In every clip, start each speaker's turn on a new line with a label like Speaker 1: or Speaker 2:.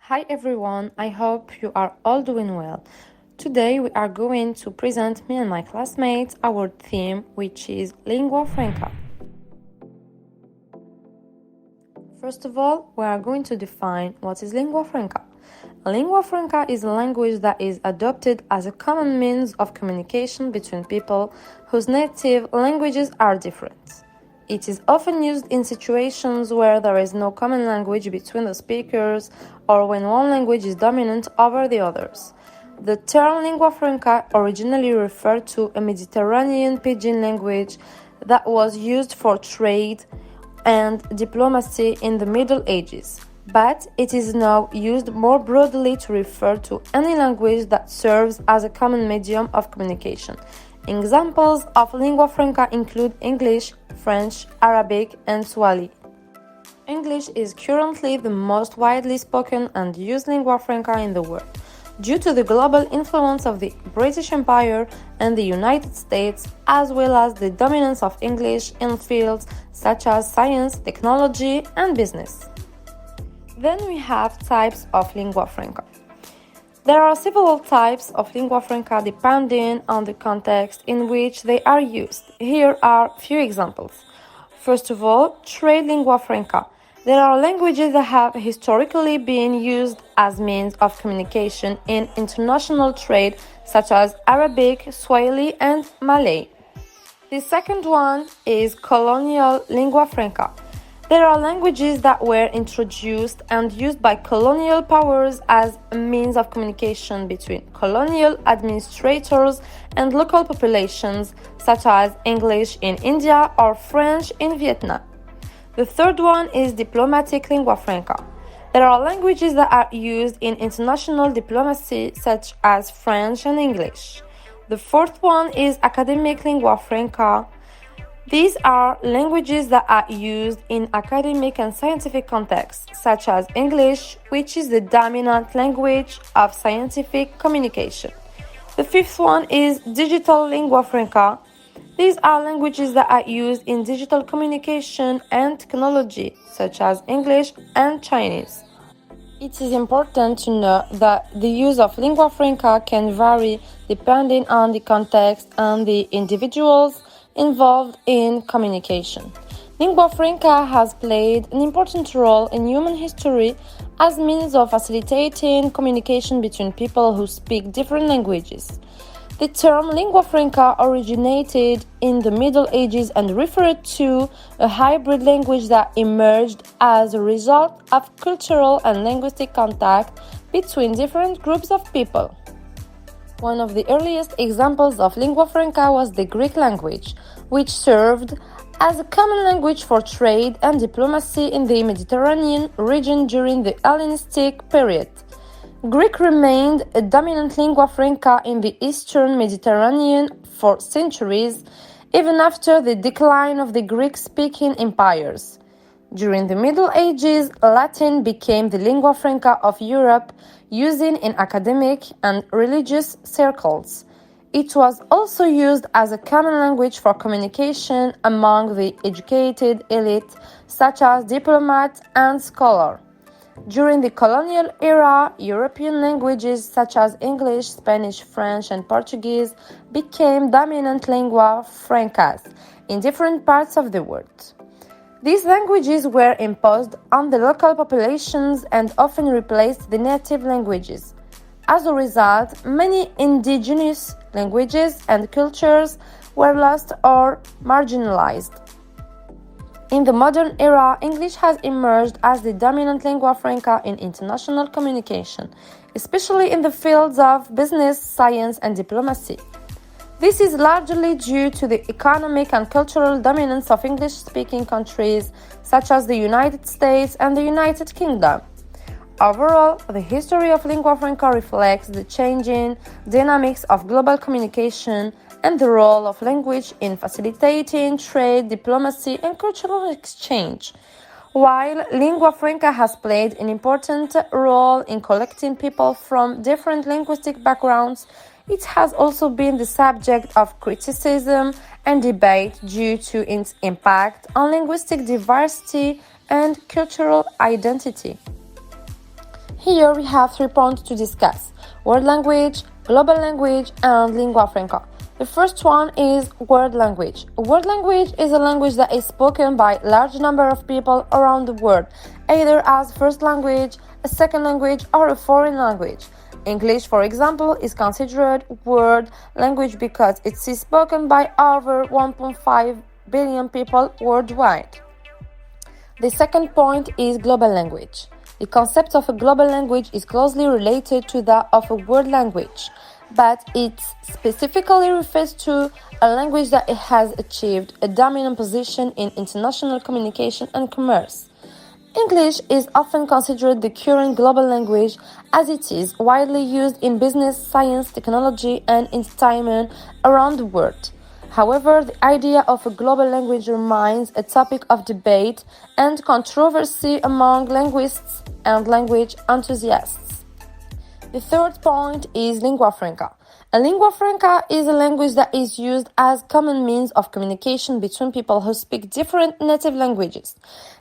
Speaker 1: Hi everyone, I hope you are all doing well. Today we are going to present me and my classmates our theme, which is Lingua Franca. First of all, we are going to define what is Lingua Franca. Lingua Franca is a language that is adopted as a common means of communication between people whose native languages are different. It is often used in situations where there is no common language between the speakers or when one language is dominant over the others. The term lingua franca originally referred to a Mediterranean pidgin language that was used for trade and diplomacy in the Middle Ages, but it is now used more broadly to refer to any language that serves as a common medium of communication. Examples of lingua franca include English, French, Arabic, and Swahili. English is currently the most widely spoken and used lingua franca in the world, due to the global influence of the British Empire and the United States, as well as the dominance of English in fields such as science, technology, and business. Then we have types of lingua franca. There are several types of lingua franca depending on the context in which they are used. Here are a few examples. First of all, trade lingua franca. There are languages that have historically been used as means of communication in international trade, such as Arabic, Swahili, and Malay. The second one is colonial lingua franca. There are languages that were introduced and used by colonial powers as a means of communication between colonial administrators and local populations, such as English in India or French in Vietnam. The third one is diplomatic lingua franca. There are languages that are used in international diplomacy, such as French and English. The fourth one is academic lingua franca. These are languages that are used in academic and scientific contexts, such as English, which is the dominant language of scientific communication. The fifth one is digital lingua franca. These are languages that are used in digital communication and technology, such as English and Chinese. It is important to know that the use of lingua franca can vary depending on the context and the individuals involved in communication. Lingua franca has played an important role in human history as means of facilitating communication between people who speak different languages. The term lingua franca originated in the Middle Ages and referred to a hybrid language that emerged as a result of cultural and linguistic contact between different groups of people. One of the earliest examples of lingua franca was the Greek language, which served as a common language for trade and diplomacy in the Mediterranean region during the Hellenistic period. Greek remained a dominant lingua franca in the Eastern Mediterranean for centuries, even after the decline of the Greek-speaking empires. During the Middle Ages, Latin became the lingua franca of Europe, used in academic and religious circles. It was also used as a common language for communication among the educated elite, such as diplomats and scholars. During the colonial era, European languages such as English, Spanish, French, and Portuguese became dominant lingua francas in different parts of the world. These languages were imposed on the local populations and often replaced the native languages. As a result, many indigenous languages and cultures were lost or marginalized. In the modern era, English has emerged as the dominant lingua franca in international communication, especially in the fields of business, science, and diplomacy. This is largely due to the economic and cultural dominance of English-speaking countries such as the United States and the United Kingdom. Overall, the history of lingua franca reflects the changing dynamics of global communication and the role of language in facilitating trade, diplomacy, and cultural exchange. While lingua franca has played an important role in collecting people from different linguistic backgrounds, it has also been the subject of criticism and debate due to its impact on linguistic diversity and cultural identity. Here we have 3 points to discuss: world language, global language, and lingua franca. The first one is world language. A world language is a language that is spoken by a large number of people around the world, either as first language, a second language, or a foreign language. English, for example, is considered world language because it is spoken by over 1.5 billion people worldwide. The second point is global language. The concept of a global language is closely related to that of a world language, but it specifically refers to a language that has achieved a dominant position in international communication and commerce. English is often considered the current global language as it is widely used in business, science, technology, and entertainment around the world. However, the idea of a global language remains a topic of debate and controversy among linguists and language enthusiasts. The third point is lingua franca. A lingua franca is a language that is used as common means of communication between people who speak different native languages.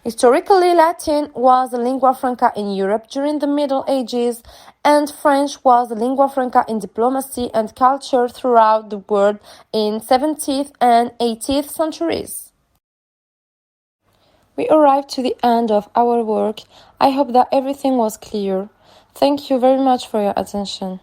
Speaker 1: Historically, Latin was the lingua franca in Europe during the Middle Ages, and French was the lingua franca in diplomacy and culture throughout the world in 17th and 18th centuries. We arrived to the end of our work. I hope that everything was clear. Thank you very much for your attention.